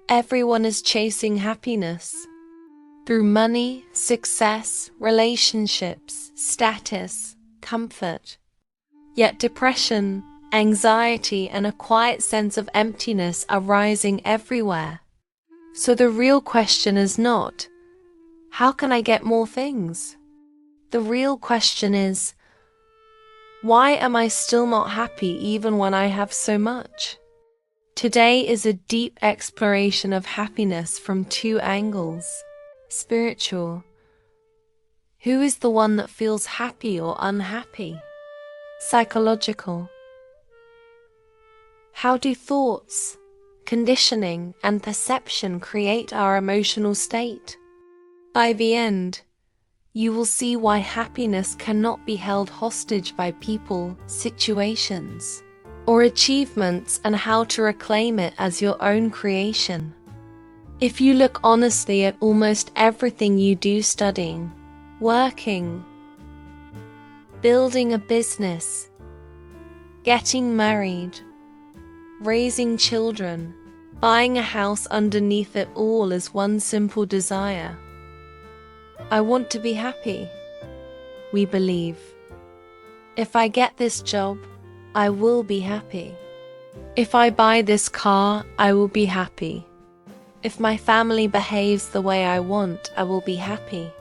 Everyone is chasing happiness through money, success, relationships, status, comfort. Yet depression, anxiety, and a quiet sense of emptiness are rising everywhere. So the real question is not, how can I get more things? The real question is, why am I still not happy even when I have so much? Today is a deep exploration of happiness from two angles. Spiritual. Who is the one that feels happy or unhappy? Psychological. How do thoughts, conditioning, and perception create our emotional state? By the end, you will see why happiness cannot be held hostage by people, situations, or achievements, and how to reclaim it as your own creation. If you look honestly at almost everything you do, studying, working, building a business, getting married, raising children, buying a house, underneath it all is one simple desire. I want to be happy. We believe, if I get this job, I will be happy. If I buy this car, I will be happy. If my family behaves the way I want, I will be happy.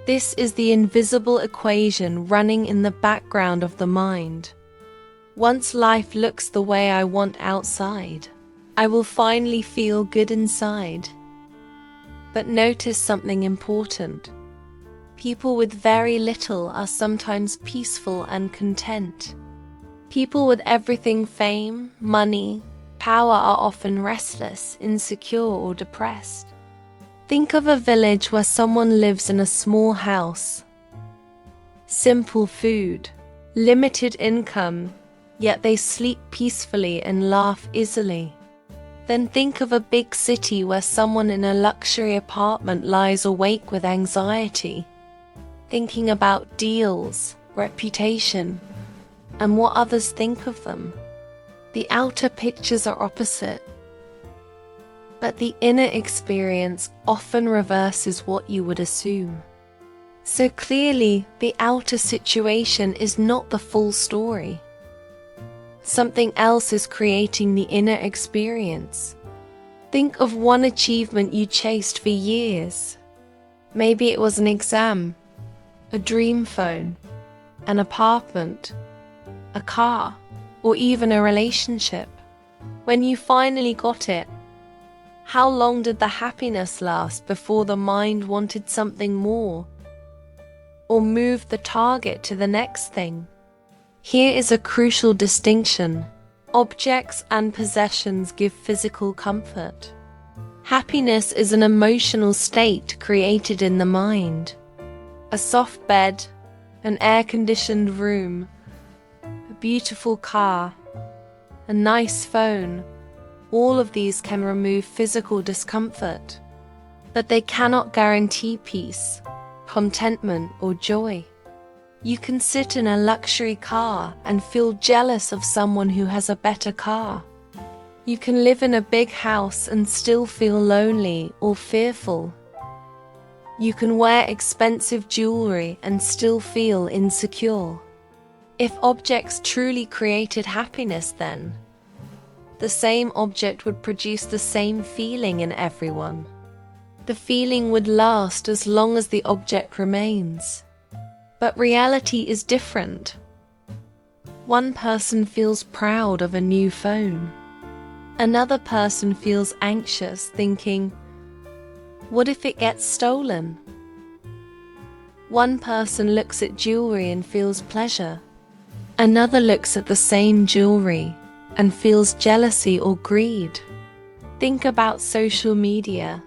This is the invisible equation running in the background of the mind. Once life looks the way I want outside, I will finally feel good inside. But notice something important. People with very little are sometimes peaceful and content. People with everything, fame, money, power, are often restless, insecure, or depressed. Think of a village where someone lives in a small house. Simple food, limited income, yet they sleep peacefully and laugh easily. Then think of a big city where someone in a luxury apartment lies awake with anxiety, thinking about deals, reputation, and what others think of them. The outer pictures are opposite, but the inner experience often reverses what you would assume. So clearly, the outer situation is not the full story. Something else is creating the inner experience. Think of one achievement you chased for years. Maybe it was an exam, a dream phone, an apartment, a car, or even a relationship. When you finally got it, how long did the happiness last before the mind wanted something more, or moved the target to the next thing? Here is a crucial distinction. Objects and possessions give physical comfort. Happiness is an emotional state created in the mind. A soft bed, an air-conditioned room, a beautiful car, a nice phone, all of these can remove physical discomfort, but they cannot guarantee peace, contentment, or joy. You can sit in a luxury car and feel jealous of someone who has a better car. You can live in a big house and still feel lonely or fearful. You can wear expensive jewelry and still feel insecure. If objects truly created happiness, then the same object would produce the same feeling in everyone. The feeling would last as long as the object remains. But reality is different. One person feels proud of a new phone. Another person feels anxious, thinking, what if it gets stolen? One person looks at jewelry and feels pleasure. Another looks at the same jewelry and feels jealousy or greed. Think about social media.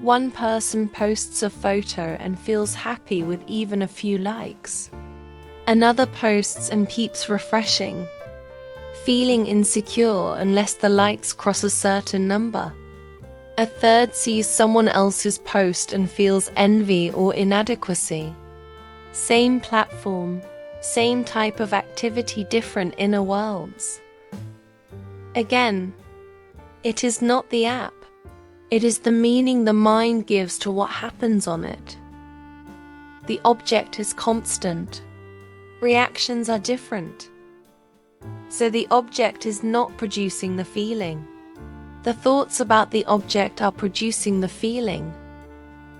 One person posts a photo and feels happy with even a few likes. Another posts and keeps refreshing, feeling insecure unless the likes cross a certain number. A third sees someone else's post and feels envy or inadequacy. Same platform, same type of activity, different inner worlds. Again, It is not the app. It is the meaning the mind gives to what happens on it. The object is constant. Reactions are different. So the object is not producing the feeling. The thoughts about the object are producing the feeling.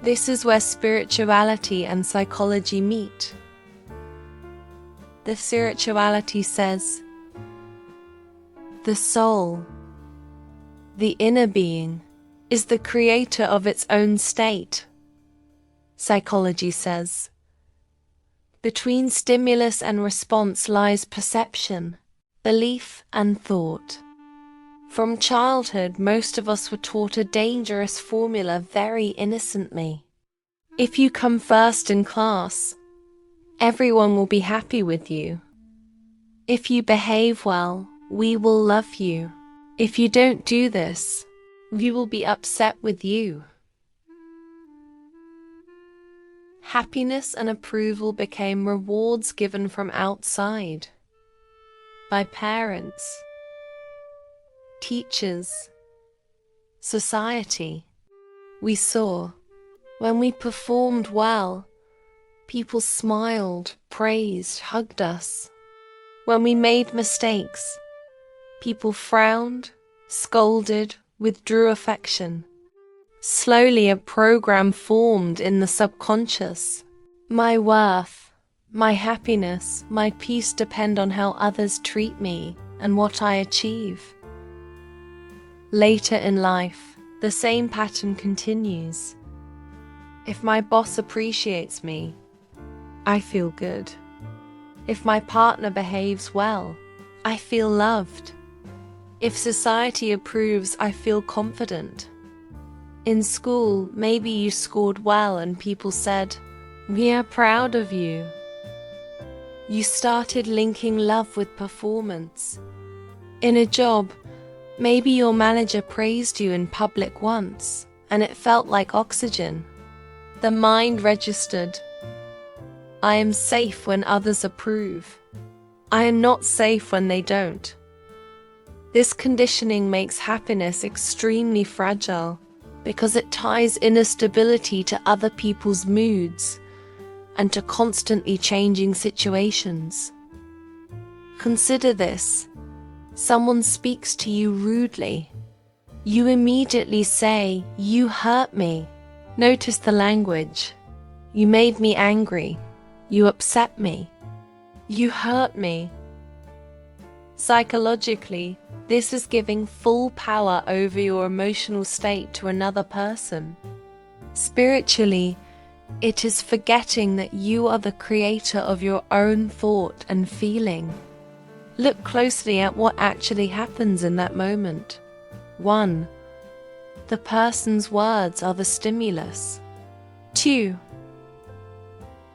This is where spirituality and psychology meet. The spirituality says, the soul, the inner being, is the creator of its own state. Psychology says, between stimulus and response lies perception, belief and thought. From childhood, most of us were taught a dangerous formula very innocently. If you come first in class, everyone will be happy with you. If you behave well, we will love you. If you don't do this, we will be upset with you. Happiness and approval became rewards given from outside, by parents, teachers, society. We saw, when we performed well, people smiled, praised, hugged us. When we made mistakes, people frowned, scolded, withdrew affection. Slowly a program formed in the subconscious. My worth, my happiness, my peace depend on how others treat me and what I achieve. Later in life, the same pattern continues. If my boss appreciates me, I feel good. If my partner behaves well, I feel loved. If society approves, I feel confident. In school, maybe you scored well and people said, "We are proud of you." You started linking love with performance. In a job, maybe your manager praised you in public once, and it felt like oxygen. The mind registered, I am safe when others approve. I am not safe when they don't. This conditioning makes happiness extremely fragile because it ties inner stability to other people's moods and to constantly changing situations. Consider this. Someone speaks to you rudely. You immediately say, "You hurt me." Notice the language. You made me angry. You upset me. You hurt me. Psychologically, this is giving full power over your emotional state to another person. Spiritually, it is forgetting that you are the creator of your own thought and feeling. Look closely at what actually happens in that moment. 1. The person's words are the stimulus. 2.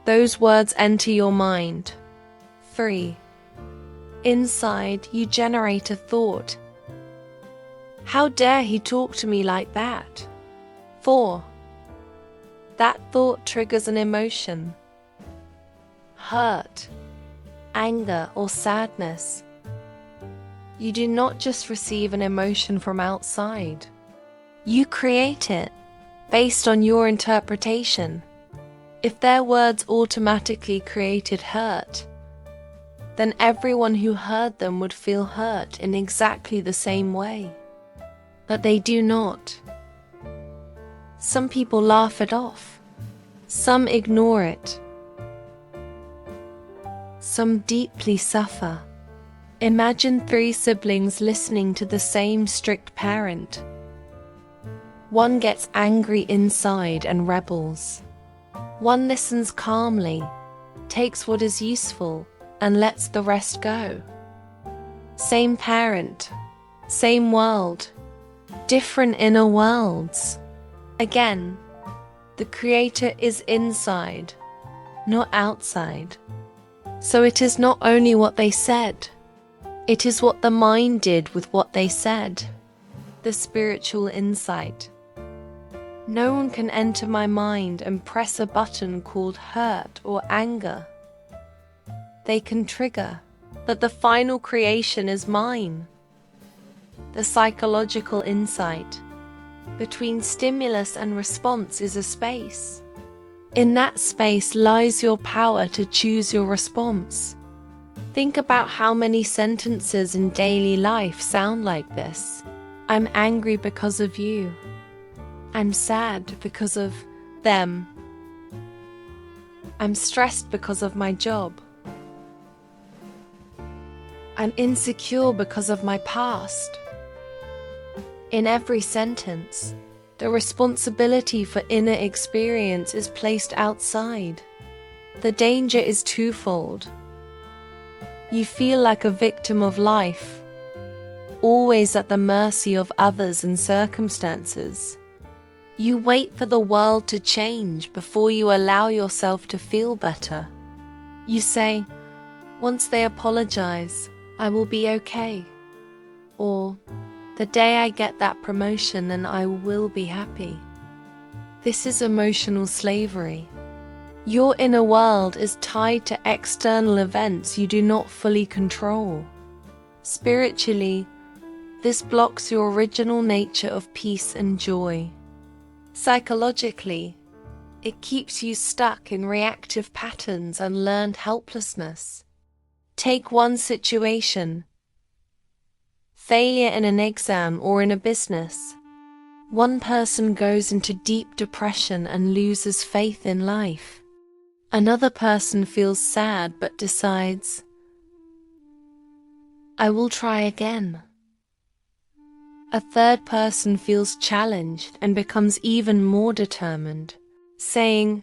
Those words enter your mind. 3. Inside, you generate a thought. How dare he talk to me like that? 4. That thought triggers an emotion. Hurt, anger, or sadness. You do not just receive an emotion from outside. You create it based on your interpretation. If their words automatically created hurt, then everyone who heard them would feel hurt in exactly the same way. But they do not. Some people laugh it off. Some ignore it. Some deeply suffer. Imagine 3 siblings listening to the same strict parent. One gets angry inside and rebels. One listens calmly, takes what is useful, and lets the rest go. Same parent, same world, different inner worlds. Again, the creator is inside, not outside. So it is not only what they said, it is what the mind did with what they said. The spiritual insight. No one can enter my mind and press a button called hurt or anger. They can trigger, but the final creation is mine. the psychological insight. Between stimulus and response is a space. In that space lies your power to choose your response. Think about how many sentences in daily life sound like this. I'm angry because of you. I'm sad because of them. I'm stressed because of my job. I'm insecure because of my past. In every sentence, the responsibility for inner experience is placed outside. The danger is twofold. You feel like a victim of life, always at the mercy of others and circumstances. You wait for the world to change before you allow yourself to feel better. You say, once they apologize, I will be okay. Or, the day I get that promotion, then I will be happy. This is emotional slavery. Your inner world is tied to external events you do not fully control. Spiritually, this blocks your original nature of peace and joy. Psychologically, it keeps you stuck in reactive patterns and learned helplessness. Take one situation: failure in an exam or in a business. One person goes into deep depression and loses faith in life. Another person feels sad but decides, I will try again. A third person feels challenged and becomes even more determined, saying,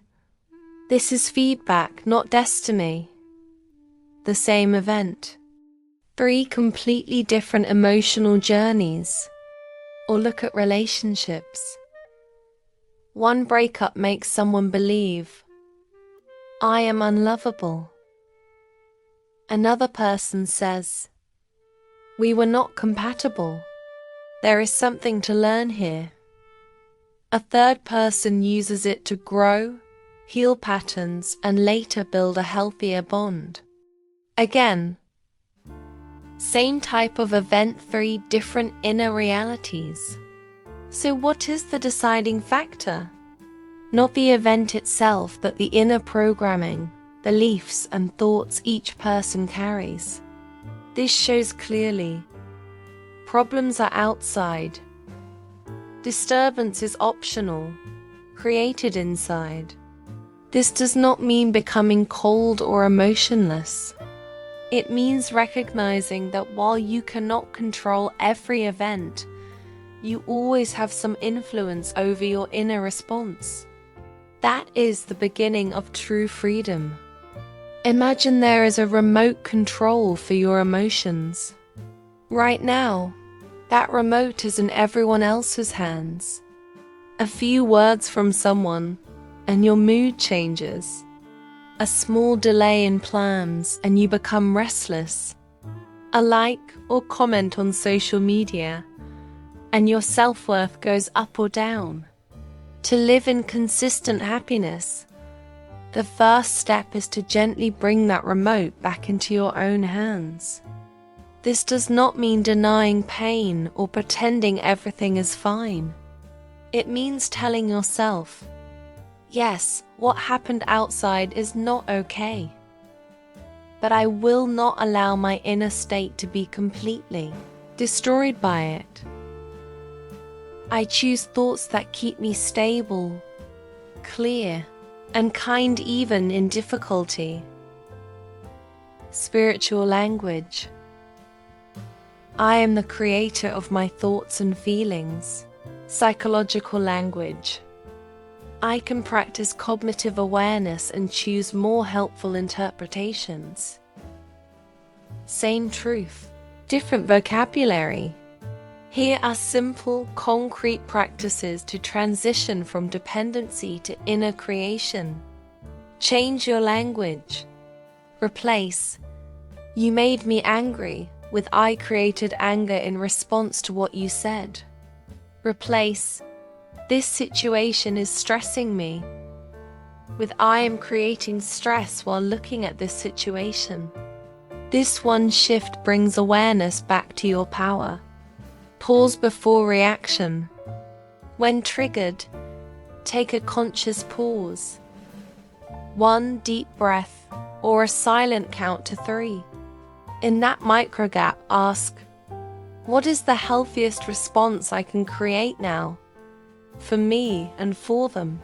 this is feedback, not destiny. The same event. 3 completely different emotional journeys. Or look at relationships. One breakup makes someone believe, I am unlovable. Another person says, we were not compatible. There is something to learn here. A third person uses it to grow, heal patterns, and later build a healthier bond. Again, same type of event, 3 different inner realities. So what is the deciding factor? Not the event itself, but the inner programming, beliefs and thoughts each person carries. This shows clearly. Problems are outside. Disturbance is optional, created inside. This does not mean becoming cold or emotionless. It means recognizing that while you cannot control every event, you always have some influence over your inner response. That is the beginning of true freedom. Imagine there is a remote control for your emotions. Right now, that remote is in everyone else's hands. A few words from someone, and your mood changes. A small delay in plans and you become restless. A like or comment on social media and your self-worth goes up or down. To live in consistent happiness, the first step is to gently bring that remote back into your own hands. This does not mean denying pain or pretending everything is fine. It means telling yourself, yes, what happened outside is not okay. But I will not allow my inner state to be completely destroyed by it. I choose thoughts that keep me stable, clear, and kind even in difficulty. Spiritual language. I am the creator of my thoughts and feelings. Psychological language. I can practice cognitive awareness and choose more helpful interpretations. Same truth, different vocabulary. Here are simple, concrete practices to transition from dependency to inner creation. Change your language. Replace, you made me angry, with I created anger in response to what you said. Replace, this situation is stressing me, with I am creating stress while looking at this situation. This one shift brings awareness back to your power. Pause before reaction. When triggered, take a conscious pause. 1 deep breath or a silent count to 3. In that micro gap, ask, what is the healthiest response I can create now? For me and for them.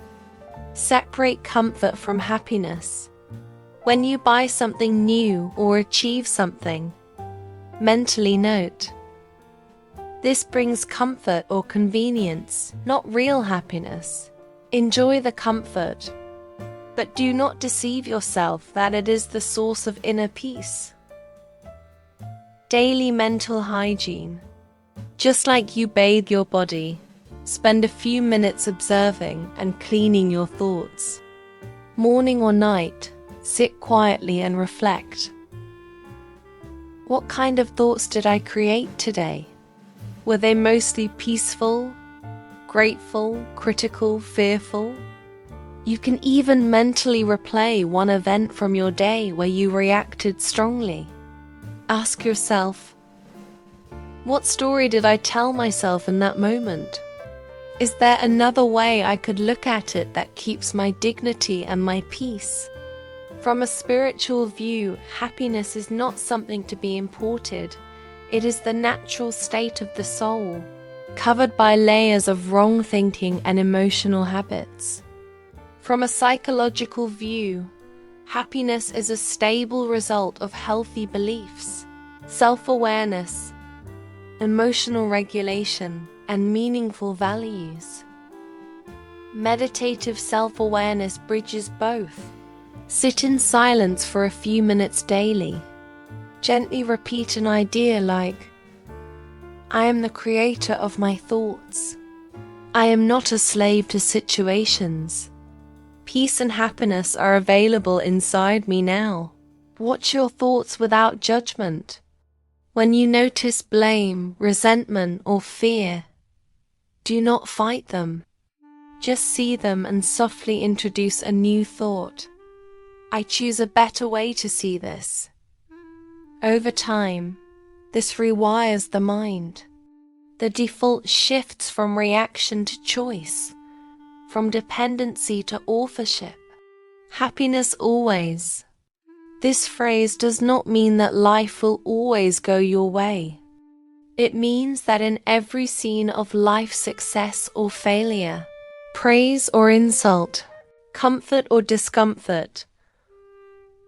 Separate comfort from happiness. When you buy something new or achieve something, mentally note, this brings comfort or convenience, not real happiness. Enjoy the comfort, but do not deceive yourself that it is the source of inner peace. Daily mental hygiene. Just like you bathe your body, spend a few minutes observing and cleaning your thoughts. Morning or night, sit quietly and reflect. What kind of thoughts did I create today? Were they mostly peaceful, grateful, critical, fearful? You can even mentally replay one event from your day where you reacted strongly. Ask yourself, what story did I tell myself in that moment? Is there another way I could look at it that keeps my dignity and my peace? From a spiritual view, happiness is not something to be imported. It is the natural state of the soul, covered by layers of wrong thinking and emotional habits. From a psychological view, happiness is a stable result of healthy beliefs, self-awareness, emotional regulation, and meaningful values. Meditative self-awareness bridges both. Sit in silence for a few minutes daily. Gently repeat an idea like, I am the creator of my thoughts. I am not a slave to situations. Peace and happiness are available inside me now. Watch your thoughts without judgment. When you notice blame, resentment, or fear, do not fight them. Just see them and softly introduce a new thought. I choose a better way to see this. Over time, this rewires the mind. The default shifts from reaction to choice, from dependency to authorship. Happiness always. This phrase does not mean that life will always go your way. It means that in every scene of life, success or failure, praise or insult, comfort or discomfort,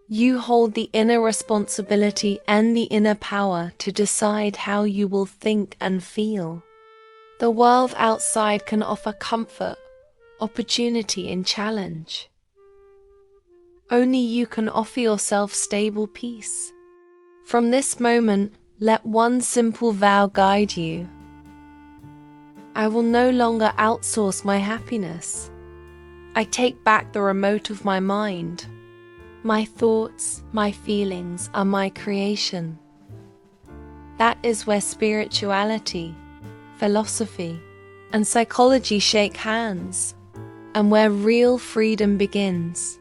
you hold the inner responsibility and the inner power to decide how you will think and feel. The world outside can offer comfort, opportunity, and challenge. Only you can offer yourself stable peace. From this moment, let one simple vow guide you. I will no longer outsource my happiness. I take back the remote of my mind. My thoughts, my feelings are my creation. That is where spirituality, philosophy, and psychology shake hands, and where real freedom begins.